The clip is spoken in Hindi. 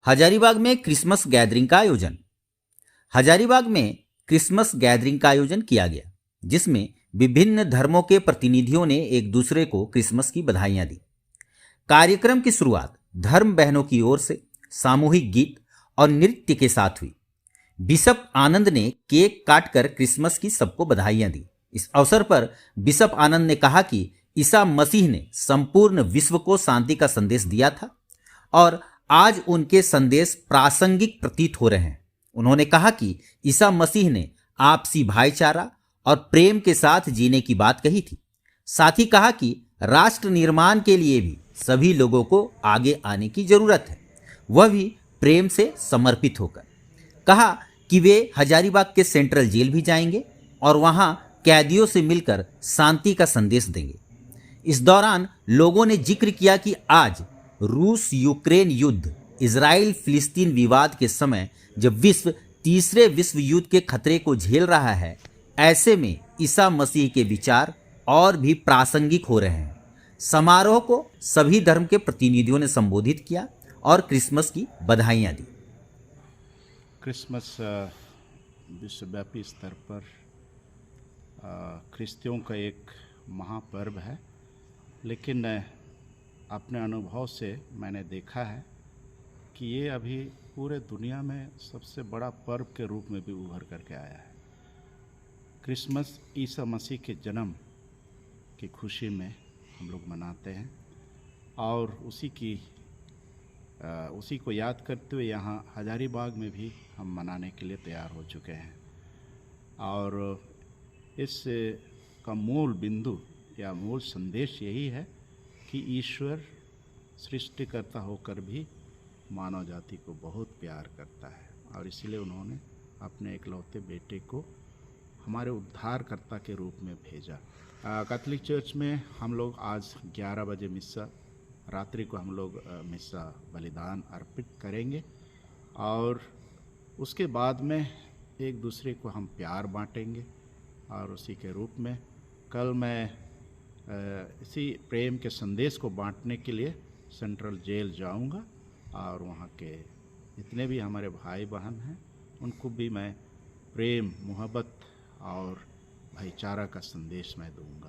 हजारीबाग में क्रिसमस गैदरिंग का आयोजन। हजारीबाग में क्रिसमस गैदरिंग का आयोजन किया गया, जिसमें विभिन्न धर्मों के प्रतिनिधियों ने एक दूसरे को क्रिसमस की बधाइयां दी। कार्यक्रम की शुरुआत धर्म बहनों की ओर से सामूहिक गीत और नृत्य के साथ हुई। बिशप आनंद ने केक काटकर क्रिसमस की सबको बधाइयां दी। इस अवसर पर बिशप आनंद ने कहा कि ईसा मसीह ने संपूर्ण विश्व को शांति का संदेश दिया था और आज उनके संदेश प्रासंगिक प्रतीत हो रहे हैं। उन्होंने कहा कि ईसा मसीह ने आपसी भाईचारा और प्रेम के साथ जीने की बात कही थी। साथ ही कहा कि राष्ट्र निर्माण के लिए भी सभी लोगों को आगे आने की जरूरत है, वह भी प्रेम से समर्पित होकर। कहा कि वे हजारीबाग के सेंट्रल जेल भी जाएंगे और वहां कैदियों से मिलकर शांति का संदेश देंगे। इस दौरान लोगों ने जिक्र किया कि आज रूस यूक्रेन युद्ध, इजराइल फिलिस्तीन विवाद के समय जब विश्व तीसरे विश्व युद्ध के खतरे को झेल रहा है, ऐसे में ईसा मसीह के विचार और भी प्रासंगिक हो रहे हैं। समारोह को सभी धर्म के प्रतिनिधियों ने संबोधित किया और क्रिसमस की बधाइयां दी। क्रिसमस विश्वव्यापी स्तर पर ख्रिस्तियों का एक महापर्व है, लेकिन अपने अनुभव से मैंने देखा है कि ये अभी पूरे दुनिया में सबसे बड़ा पर्व के रूप में भी उभर करके आया है। क्रिसमस ईसा मसीह के जन्म की खुशी में हम लोग मनाते हैं और उसी को याद करते हुए यहाँ हजारीबाग में भी हम मनाने के लिए तैयार हो चुके हैं। और इस का मूल बिंदु या मूल संदेश यही है कि ईश्वर सृष्टिकर्ता होकर भी मानव जाति को बहुत प्यार करता है और इसलिए उन्होंने अपने इकलौते बेटे को हमारे उद्धारकर्ता के रूप में भेजा। कैथोलिक चर्च में हम लोग आज 11 बजे मिस्सा, रात्रि को हम लोग मिस्सा बलिदान अर्पित करेंगे और उसके बाद में एक दूसरे को हम प्यार बांटेंगे और उसी के रूप में कल मैं इसी प्रेम के संदेश को बांटने के लिए सेंट्रल जेल जाऊंगा और वहाँ के जितने भी हमारे भाई बहन हैं उनको भी मैं प्रेम, मोहब्बत और भाईचारा का संदेश मैं दूंगा।